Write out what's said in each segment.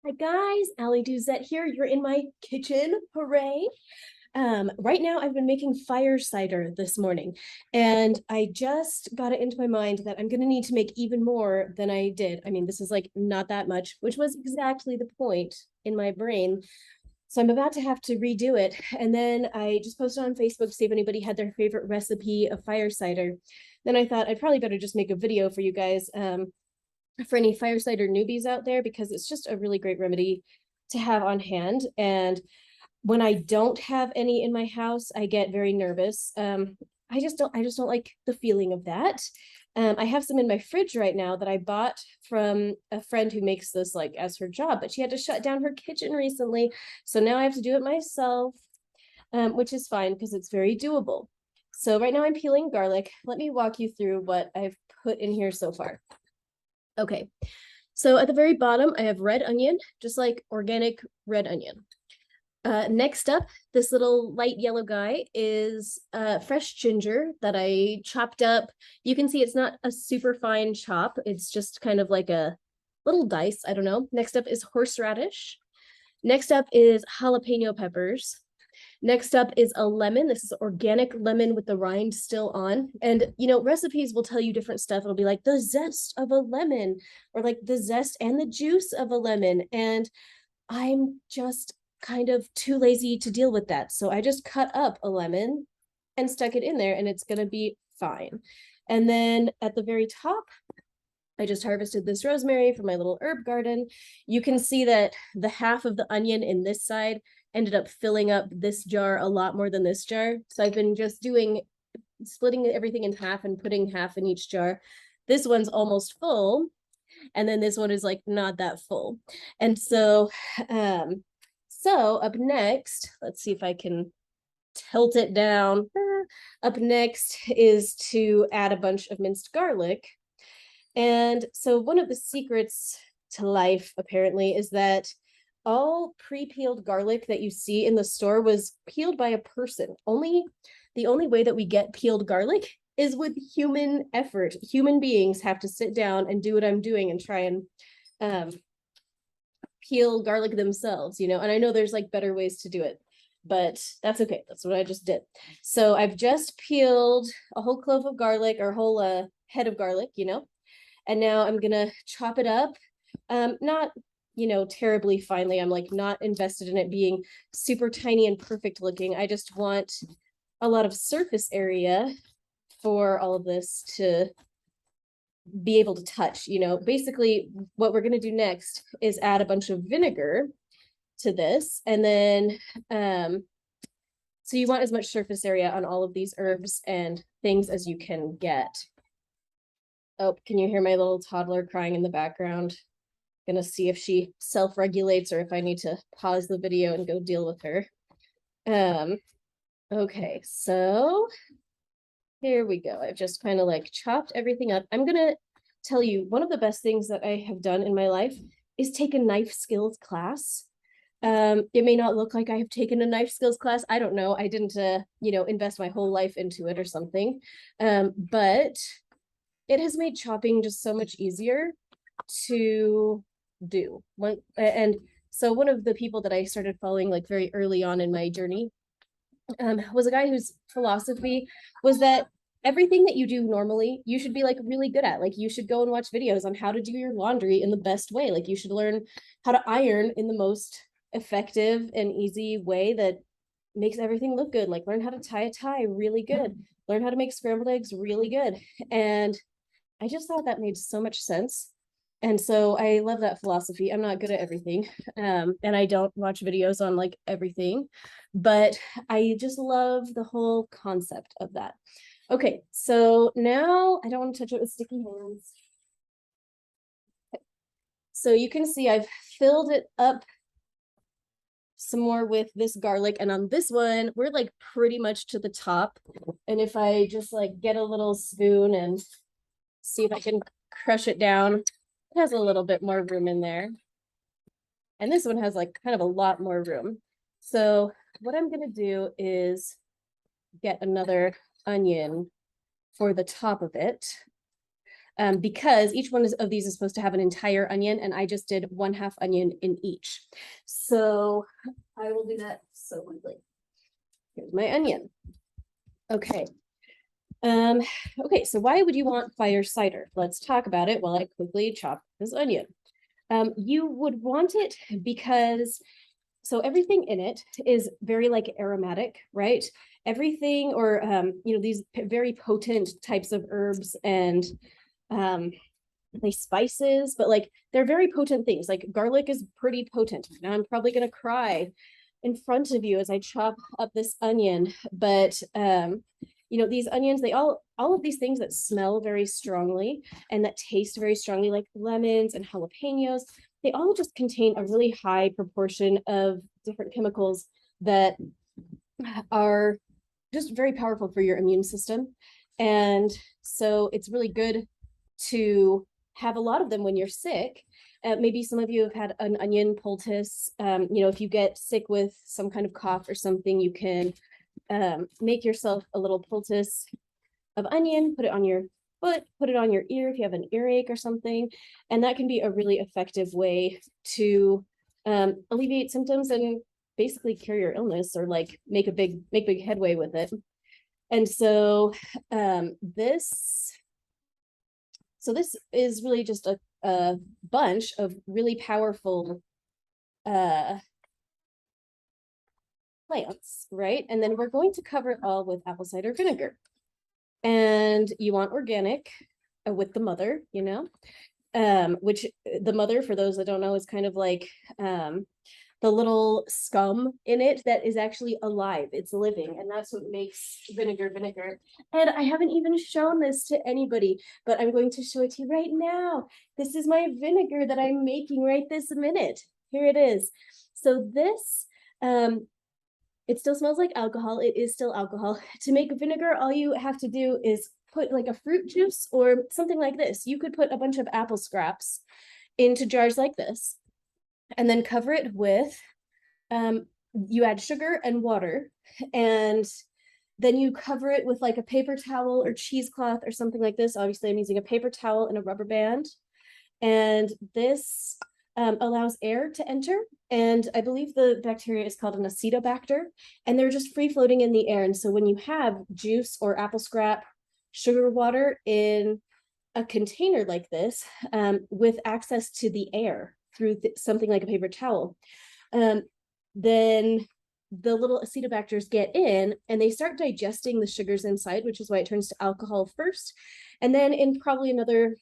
Hi guys, Allie Duzette here. You're in my kitchen. Hooray. Right now I've been making fire cider this morning, and I just got it into my mind that I'm gonna need to make even more than I did. I mean, this is like not that much, which was exactly the point in my brain. So I'm about to have to redo it. And then I just posted on Facebook to see if anybody had their favorite recipe of fire cider. Then I thought I'd probably better just make a video for you guys. For any fire cider newbies out there, because it's just a really great remedy to have on hand. And when I don't have any in my house, I get very nervous. I just don't like the feeling of that. I have some in my fridge right now that I bought from a friend who makes this like as her job, but she had to shut down her kitchen recently. So now I have to do it myself, which is fine because it's very doable. So right now I'm peeling garlic. Let me walk you through what I've put in here so far. Okay, so at the very bottom, I have red onion, just like organic red onion. Next up, this little light yellow guy is fresh ginger that I chopped up. You can see it's not a super fine chop. It's just kind of like a little dice. I don't know. Next up is horseradish. Next up is jalapeno peppers. Next up is a lemon. This is organic lemon with the rind still on. And, you know, recipes will tell you different stuff. It'll be like the zest of a lemon or like the zest and the juice of a lemon. And I'm just kind of too lazy to deal with that. So I just cut up a lemon and stuck it in there, and it's going to be fine. And then at the very top, I just harvested this rosemary from my little herb garden. You can see that the half of the onion in this side ended up filling up this jar a lot more than this jar. So I've been just splitting everything in half and putting half in each jar. This one's almost full, and then this one is like not that full. And so up next, let's see if I can tilt it down. Up next is to add a bunch of minced garlic. And so one of the secrets to life, apparently, is that all pre-peeled garlic that you see in the store was peeled by a person. The only way that we get peeled garlic is with human effort. Human beings have to sit down and do what I'm doing and try and peel garlic themselves, you know. And I know there's like better ways to do it, but that's okay. That's what I just did. So I've just peeled a whole clove of garlic, or a whole head of garlic, you know. And now I'm gonna chop it up. Not, you know, terribly finely. I'm like not invested in it being super tiny and perfect looking. I just want a lot of surface area for all of this to be able to touch, you know. Basically, what we're gonna do next is add a bunch of vinegar to this. And then, so you want as much surface area on all of these herbs and things as you can get. Oh, can you hear my little toddler crying in the background? Gonna see if she self-regulates or if I need to pause the video and go deal with her. Okay, so here we go. I've just kind of like chopped everything up. I'm gonna tell you, one of the best things that I have done in my life is take a knife skills class. It may not look like I have taken a knife skills class. I don't know. I didn't, you know, invest my whole life into it or something. But it has made chopping just so much easier to do. And so one of the people that I started following like very early on in my journey was a guy whose philosophy was that everything that you do normally, you should be like really good at. Like you should go and watch videos on how to do your laundry in the best way. Like you should learn how to iron in the most effective and easy way that makes everything look good. Like learn how to tie a tie really good. Learn how to make scrambled eggs really good. And I just thought that made so much sense. And so I love that philosophy. I'm not good at everything. And I don't watch videos on like everything, but I just love the whole concept of that. Okay, so now I don't want to touch it with sticky hands. Okay. So you can see I've filled it up some more with this garlic, and on this one we're like pretty much to the top. And if I just like get a little spoon and see if I can crush it down, it has a little bit more room in there. And this one has like kind of a lot more room. So what I'm gonna do is get another onion for the top of it. because each one of these is supposed to have an entire onion, and I just did 1/2 onion in each. So I will do that so quickly. Here's my onion. Okay. Okay, so why would you want fire cider? Let's talk about it while I quickly chop this onion. You would want it because so everything in it is very like aromatic, right? Everything or these very potent types of herbs and they spices, but like they're very potent things. Like garlic is pretty potent. Now I'm probably gonna cry in front of you as I chop up this onion, but these onions, they all of these things that smell very strongly and that taste very strongly, like lemons and jalapenos, they all just contain a really high proportion of different chemicals that are just very powerful for your immune system. And so it's really good to have a lot of them when you're sick. Maybe some of you have had an onion poultice. If you get sick with some kind of cough or something, you can make yourself a little poultice of onion, put it on your foot, put it on your ear if you have an earache or something. And that can be a really effective way to alleviate symptoms and basically cure your illness or like make big headway with it. And so this is really just a bunch of really powerful plants, right? And then we're going to cover it all with apple cider vinegar. And you want organic with the mother, which the mother, for those that don't know, is kind of like the little scum in it that is actually alive. It's living, and that's what makes vinegar. And I haven't even shown this to anybody, but I'm going to show it to you right now. This is my vinegar that I'm making right this minute. Here it is. So this, it still smells like alcohol. It is still alcohol. To make vinegar, all you have to do is put like a fruit juice or something like this. You could put a bunch of apple scraps into jars like this, and then cover it with, you add sugar and water, and then you cover it with like a paper towel or cheesecloth or something like this. Obviously, I'm using a paper towel and a rubber band. And this allows air to enter. And I believe the bacteria is called an acetobacter, and they're just free floating in the air. And so when you have juice or apple scrap, sugar water in a container like this, with access to the air through something like a paper towel, then the little acetobacters get in and they start digesting the sugars inside, which is why it turns to alcohol first. And then in probably another,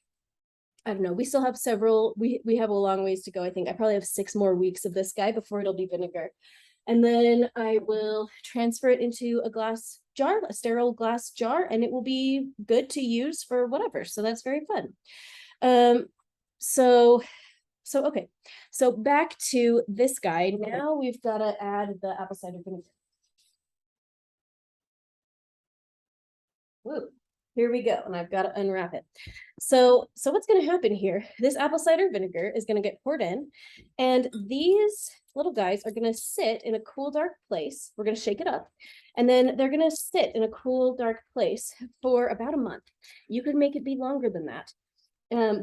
I don't know, we still have several, we have a long ways to go. I think I probably have 6 more weeks of this guy before it'll be vinegar. And then I will transfer it into a glass jar, a sterile glass jar, and it will be good to use for whatever. So that's very fun. Okay, so back to this guy. Now we've got to add the apple cider vinegar. Woo, here we go, and I've got to unwrap it. So what's going to happen here? This apple cider vinegar is going to get poured in, and these little guys are going to sit in a cool, dark place. We're going to shake it up, and then they're going to sit in a cool, dark place for about a month. You could make it be longer than that.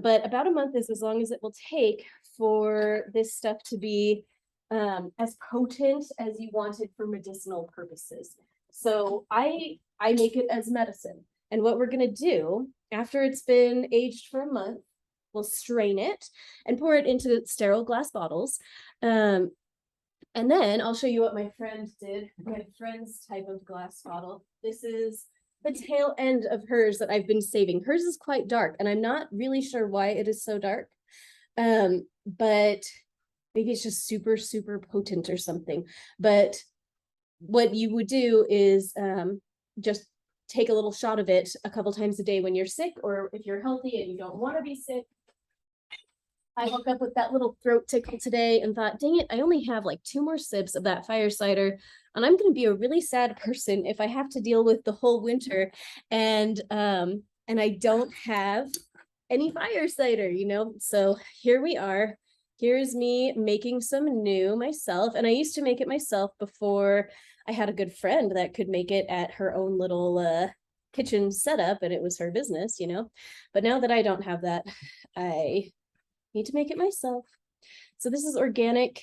But about a month is as long as it will take for this stuff to be as potent as you want it for medicinal purposes. So I make it as medicine. And what we're going to do after it's been aged for a month, we'll strain it and pour it into sterile glass bottles. And then I'll show you what my friend did, my friend's type of glass bottle. This is the tail end of hers that I've been saving. Hers is quite dark, and I'm not really sure why it is so dark. But maybe it's just super, super potent or something. But what you would do is just take a little shot of it a couple times a day when you're sick, or if you're healthy and you don't want to be sick. I woke up with that little throat tickle today and thought, dang it, I only have like 2 more sips of that fire cider, and I'm going to be a really sad person if I have to deal with the whole winter and I don't have any fire cider, So here we are. Here's me making some new myself, and I used to make it myself before I had a good friend that could make it at her own little kitchen setup and it was her business, you know. But now that I don't have that, I need to make it myself. So this is organic,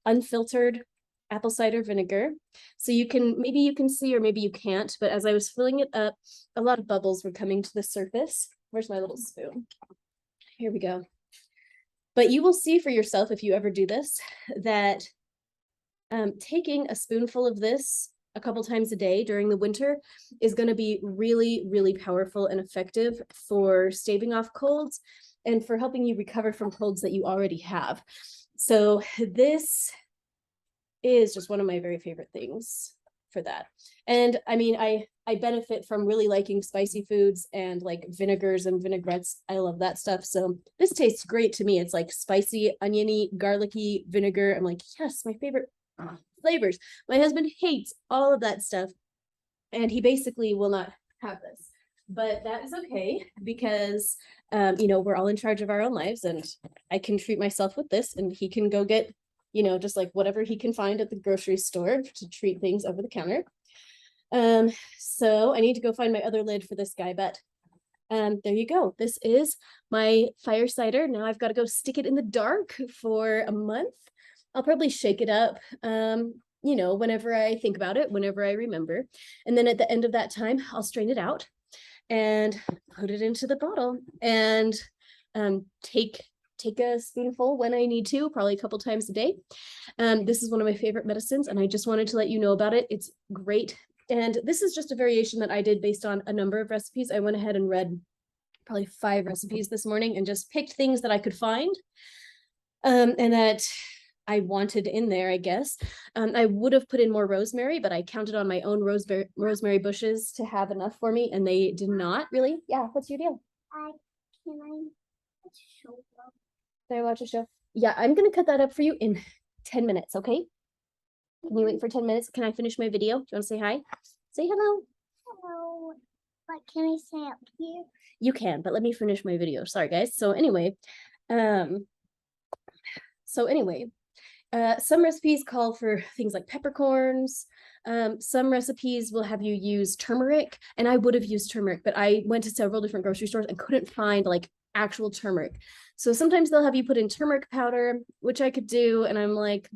unfiltered apple cider vinegar. So maybe you can see or maybe you can't, but as I was filling it up, a lot of bubbles were coming to the surface. Where's my little spoon? Here we go. But you will see for yourself if you ever do this, that taking a spoonful of this a couple times a day during the winter is going to be really, really powerful and effective for staving off colds and for helping you recover from colds that you already have. So this is just one of my very favorite things for that. And I mean, I benefit from really liking spicy foods and like vinegars and vinaigrettes. I love that stuff. So this tastes great to me. It's like spicy, oniony, garlicky vinegar. I'm like, yes, my favorite flavors. My husband hates all of that stuff, and he basically will not have this. But that is okay because, you know, we're all in charge of our own lives, and I can treat myself with this, and he can go get, you know, just like whatever he can find at the grocery store to treat things over the counter. So I need to go find my other lid for this guy, but there you go. This is my fire cider. Now I've got to go stick it in the dark for a month. I'll probably shake it up, you know, whenever I think about it, whenever I remember. And then at the end of that time, I'll strain it out and put it into the bottle and take a spoonful when I need to, probably a couple times a day. This is one of my favorite medicines, and I just wanted to let you know about it. It's great. And this is just a variation that I did based on a number of recipes. I went ahead and read probably 5 recipes this morning and just picked things that I could find and that I wanted in there, I guess. I would have put in more rosemary, but I counted on my own rosemary bushes to have enough for me, and they did not really. Yeah, what's your deal? Can I watch a show? Can I watch a show? Yeah, I'm gonna cut that up for you in 10 minutes, okay? Can you wait for 10 minutes? Can I finish my video? Do you want to say hi? Say hello. Hello. But can I stay up here? You can, but let me finish my video. Sorry, guys. So anyway, some recipes call for things like peppercorns. Some recipes will have you use turmeric, and I would have used turmeric, but I went to several different grocery stores and couldn't find like actual turmeric. So sometimes they'll have you put in turmeric powder, which I could do, and I'm like,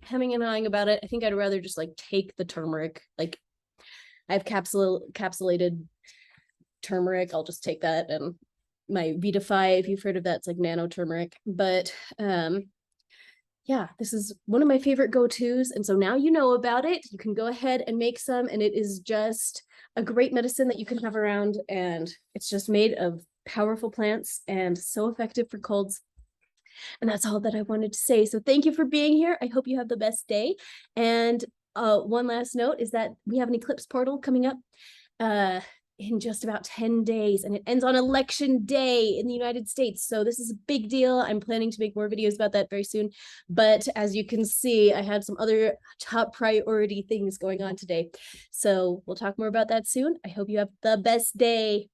hemming and hawing about it. I think I'd rather just like take the turmeric. Like I have capsulated turmeric. I'll just take that, and my Vitify, if you've heard of that, it's like nano turmeric. But yeah, this is one of my favorite go-tos. And so now you know about it. You can go ahead and make some, and it is just a great medicine that you can have around. And it's just made of powerful plants and so effective for colds. And that's all that I wanted to say. So thank you for being here. I hope you have the best day. And one last note is that we have an eclipse portal coming up in just about 10 days, and it ends on election day in the United States. So this is a big deal. I'm planning to make more videos about that very soon. But as you can see, I had some other top priority things going on today. So we'll talk more about that soon. I hope you have the best day.